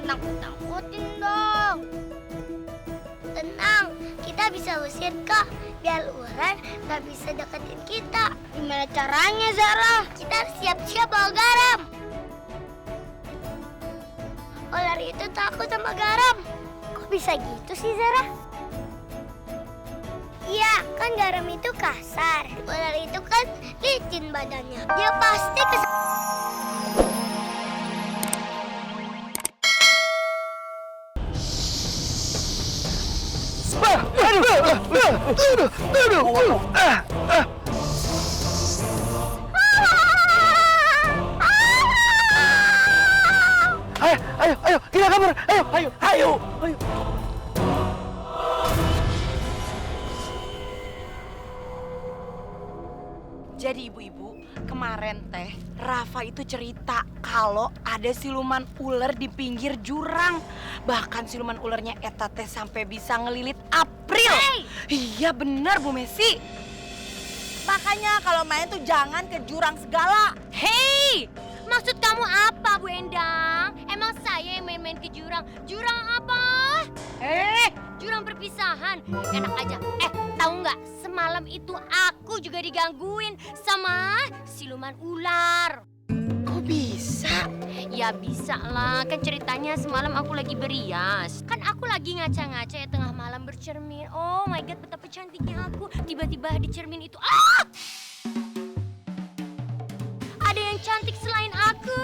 jangan takut-takutin dong. Tenang, kita bisa usir kok. Biar ular nggak bisa deketin kita. Gimana caranya, Zara? Kita harus siap-siap bawa garam. Ular itu takut sama garam. Kok bisa gitu sih, Zara? Iya, kan garam itu kasar. Ular itu kan licin badannya. Dia pasti Ayo, kita kabur. Ayo. Jadi ibu-ibu, kemarin teh Rafa itu cerita kalau ada siluman ular di pinggir jurang. Bahkan siluman ularnya eta teh sampai bisa ngelilit April. Iya benar Bu Messi. Makanya kalau main tuh jangan ke jurang segala. Hei, maksud kamu apa Bu Endang? Emang saya yang main-main ke jurang? Jurang apa? Jurang perpisahan. Enak aja. Tahu nggak? Semalam itu aku juga digangguin sama siluman ular. Kok bisa? Ya bisa lah, kan ceritanya semalam aku lagi berias. Kan aku lagi ngaca-ngaca ya tengah malam bercermin. Oh my god, betapa cantiknya aku. Tiba-tiba di cermin itu, ada yang cantik selain aku.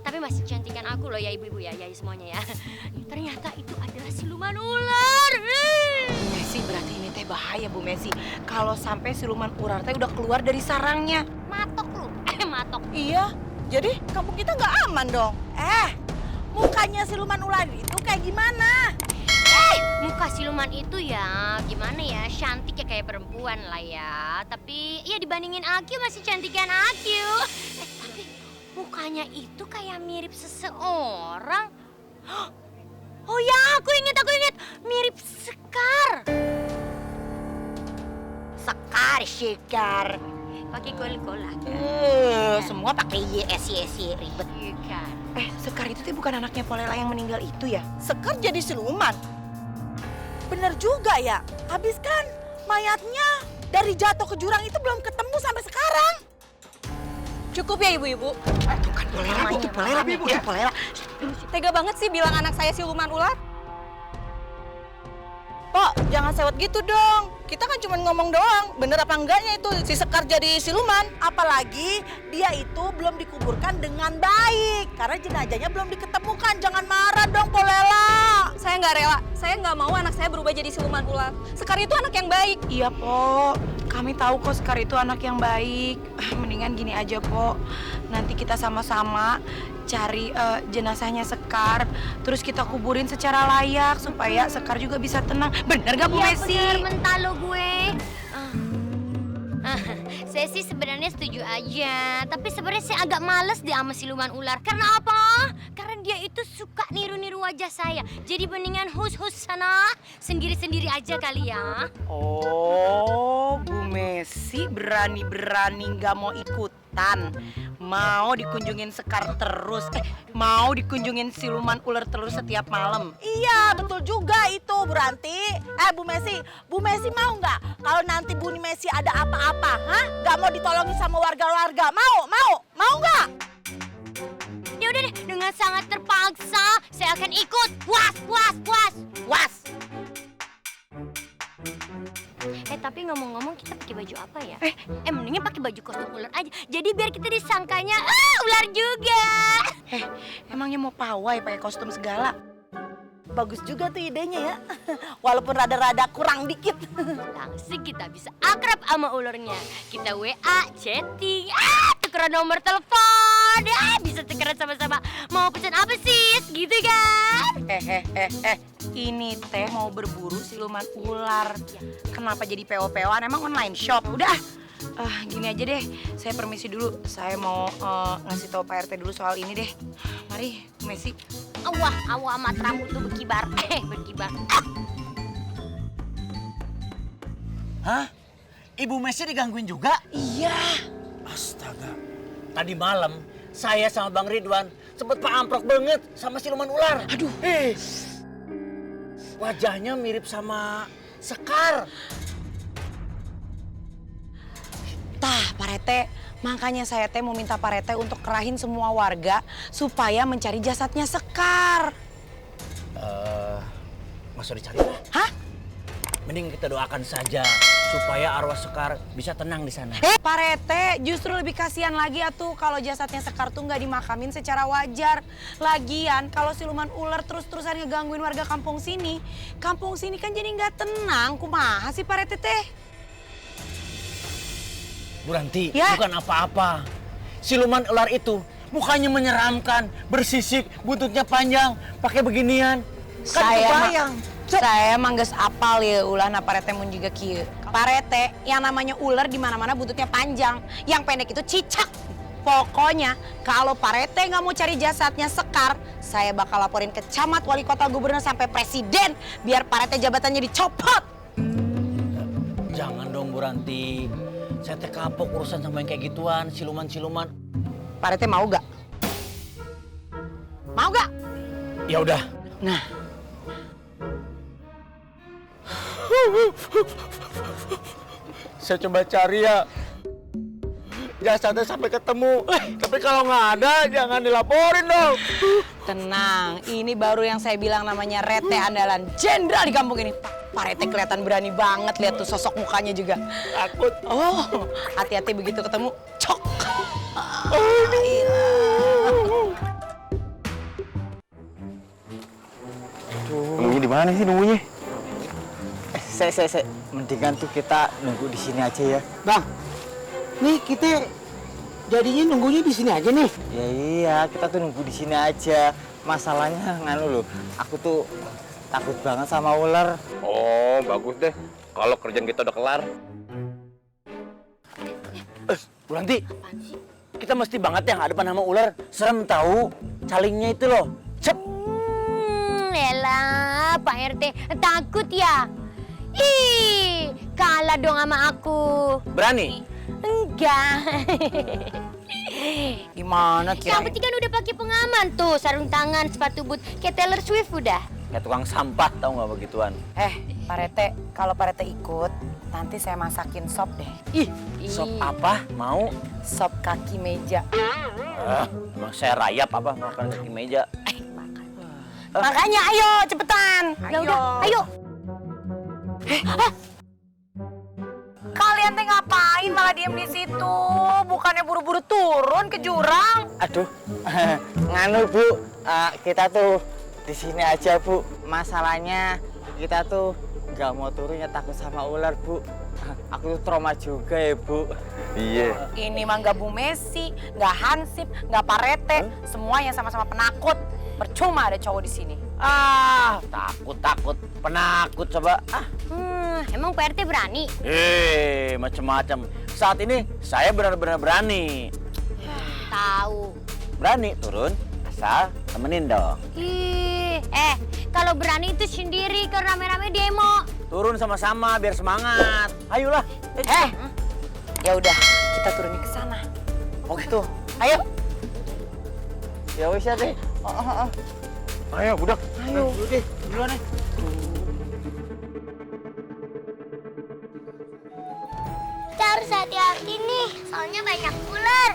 Tapi masih cantikan aku loh ya ibu-ibu ya semuanya ya. Ternyata itu adalah siluman ular. Messi berarti ini teh bahaya Bu Messi. Kalau sampai siluman ular teh udah keluar dari sarangnya. Matok lu, matok. Iya, jadi kampung kita nggak aman dong. Mukanya siluman ular itu kayak gimana? Muka siluman itu ya gimana ya, cantik ya kayak perempuan lah ya. Tapi ya dibandingin Akyu masih cantikan Akyu. Tapi mukanya itu kayak mirip seseorang. Oh ya, aku inget. Mirip Sekar. Sekar. Pakai gol-golan. Semua pakai YSY ribet. Iya kan? Sekar itu tuh bukan anaknya Polela yang meninggal itu ya? Sekar jadi siluman. Bener juga ya. Habis kan mayatnya dari jatuh ke jurang itu belum ketemu sampai sekarang. Cukup ya ibu-ibu. Itu kan Polela, itu Polela. Tega banget sih bilang anak saya siluman ular. Pok, jangan sewot gitu dong. Kita kan cuma ngomong doang. Bener apa enggaknya itu si Sekar jadi siluman. Apalagi dia itu belum dikuburkan dengan baik. Karena jenazahnya belum diketemukan. Jangan marah dong, Polela. Saya nggak rela. Saya nggak mau anak saya berubah jadi siluman ular. Sekar itu anak yang baik. Iya, Po. Kami tahu kok Sekar itu anak yang baik. Mendingan gini aja, Po. Nanti kita sama-sama cari jenazahnya Sekar. Terus kita kuburin secara layak supaya Sekar juga bisa tenang. Bener gak Bu Messi? Iya bener, mentalo gue. Saya sih sebenarnya setuju aja. Tapi sebenarnya saya agak males deh sama siluman ular. Karena apa? Karena dia itu suka niru-niru wajah saya. Jadi mendingan hus-hus sana sendiri-sendiri aja kali ya. Oh, Bu Messi berani-berani gak mau ikutan. Mau dikunjungin Sekar terus. Mau dikunjungin siluman ular terus setiap malam. Iya, betul juga itu, Bu Ranti. Bu Messi mau nggak kalau nanti Bu Messi ada apa-apa, nggak mau ditolongin sama warga-warga? Mau nggak? Ya udah deh, dengan sangat terpaksa saya akan ikut. Puas. Tapi ngomong-ngomong kita pakai baju apa ya? Mendingan pakai baju kostum ular aja. Jadi biar kita disangkanya ular juga. Emangnya mau pawai pakai kostum segala? Bagus juga tuh idenya ya. Walaupun rada-rada kurang dikit. Langsung kita bisa akrab sama ularnya. Kita WA, chatting, tukeran nomor telepon. Bisa tukeran sama-sama. Mau pesan apa sih? Gitu kan? Ini teh mau berburu siluman ular. Kenapa jadi PO-POan? Emang online shop? Udah. Gini aja deh. Saya permisi dulu. Saya mau ngasih tahu Pak RT dulu soal ini deh. Mari, Bu Messi. Awah amat rambut tuh berkibar. Berkibar. Hah? Ibu Messi digangguin juga? Iya. Astaga. Tadi malam saya sama Bang Ridwan sempet paamprok banget sama siluman ular. Aduh. Wajahnya mirip sama Sekar. Tah, Pak Rete, makanya saya teh mau minta Pak Rete untuk kerahin semua warga supaya mencari jasadnya Sekar. Mas dicari lah. Hah? Mending kita doakan saja supaya arwah Sekar bisa tenang di sana. Pak Rete, justru lebih kasihan lagi atuh kalau jasadnya Sekar tuh nggak dimakamin secara wajar. Lagian kalau siluman ular terus-terusan ngegangguin warga kampung sini kan jadi nggak tenang. Kumaha sih Pak Rete teh? Bu Ranti, Ya. bukan apa-apa. Siluman ular itu mukanya menyeramkan, bersisik, buntutnya panjang, pakai beginian. Kan kebayang. Saya mah geus apal ya ulah na Pak Rete mun juga kieu. Pak Rete, yang namanya ular di mana-mana buntutnya panjang, yang pendek itu cicak. Pokoknya kalau Pak Rete nggak mau cari jasadnya Sekar, saya bakal laporin ke camat, wali kota, gubernur sampai presiden biar Pak Rete jabatannya dicopot. Jangan dong Bu Ranti. Saya teh kapok urusan sama yang kayak gituan, siluman-siluman. Pak Rete mau gak? Mau gak? Ya udah. Nah, Saya coba cari ya. Jasadnya sampai ketemu. Tapi kalau nggak ada, jangan dilaporin dong. tenang. Ini baru yang saya bilang namanya Rete andalan jenderal di kampung ini. Pak Rete kelihatan berani banget, lihat tuh sosok mukanya juga. Takut. Oh, hati-hati begitu ketemu, cok. Nunggunya di mana sih nunggunya? Saya. Mendingan tuh kita nunggu di sini aja ya. Bang, nih kita jadinya nunggunya di sini aja nih. Ya iya, kita tuh nunggu di sini aja. Masalahnya nganu loh, aku tuh takut banget sama ular. Oh, bagus deh. Kalau kerjaan kita udah kelar. Bu Ranti, kita mesti banget ya ngadepin sama ular. Serem tahu, calingnya itu loh. Cep. Elah, Pak RT takut ya? Ih, kalah dong sama aku. Berani? Enggak. Gimana Yang kira? penting kan udah pakai pengaman tuh, sarung tangan, sepatu boot, kayak Taylor Swift udah. Kayak tukang sampah tahu nggak begituan? Pak Rete, kalau Pak Rete ikut, nanti saya masakin sop deh. Ih, sop apa? Mau? Sop kaki meja. Emang saya rayap apa makan kaki meja? Makanya ayo cepetan. Ya udah, ayo. Kalian teh ngapain malah diem di situ? Bukannya buru-buru turun ke jurang? Aduh, nganu Bu, kita tuh di sini aja Bu. Masalahnya kita tuh nggak mau turunnya takut sama ular Bu. Aku tuh trauma juga ya Bu. Iya. Ini mah nggak Bu Messi, nggak Hansip, nggak Pak Rete, semuanya sama-sama penakut. Percuma ada cowok di sini. Takut, penakut coba. Emang Pak RT berani? Macem-macem. Saat ini saya benar-benar berani. Tahu. Berani turun, asal temenin dong. Ih, kalau berani itu sendiri ke rame-rame demo. Turun sama-sama biar semangat. Ayolah. Ya udah, kita turunin ke sana. Oh gitu. Ayo. Ya wis ya deh. Ayo, budak. Ayo, udah, duluan nih. Kita harus hati-hati nih, soalnya banyak ular.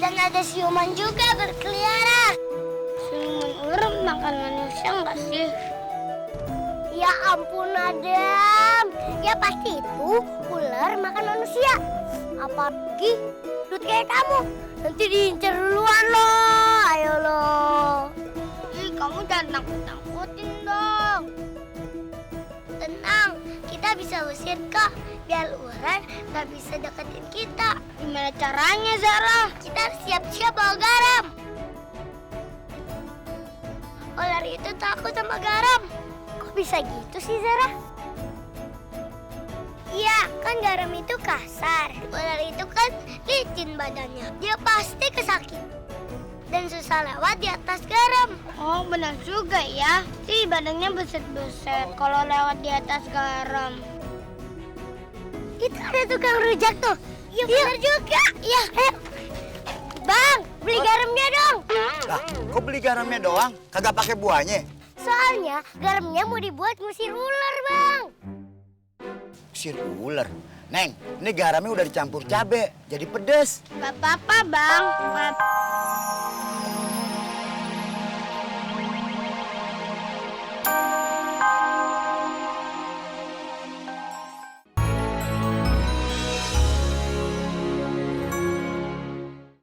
Dan ada siluman juga berkeliaran. Siluman ular makan manusia nggak sih? Ya ampun Adam, ya pasti itu ular makan manusia. Apalagi gendut kayak kamu, nanti diincar duluan loh, ayo loh. Ih, kamu jangan takut-takutin dong. Tenang, kita bisa usir kok, biar ular nggak bisa deketin kita. Gimana caranya Zara? Kita harus siap-siap bawa garam. Ular itu takut sama garam. Kok bisa gitu sih Zara? Iya, kan garam itu kasar. Ular itu kan licin badannya. Dia pasti kesakit. Dan susah lewat di atas garam. Oh, benar juga ya. Badannya beset-beset kalau lewat di atas garam. Itu ada tukang rujak tuh. Iya, benar juga. Iya, ayo. Bang, beli garamnya dong. Lah, kok beli garamnya doang? Kagak pakai buahnya? Soalnya garamnya mau dibuat ngusir ular, Bang. Usir ular. Neng, ini garamnya udah dicampur cabe, jadi pedes. Gak apa-apa, Bang.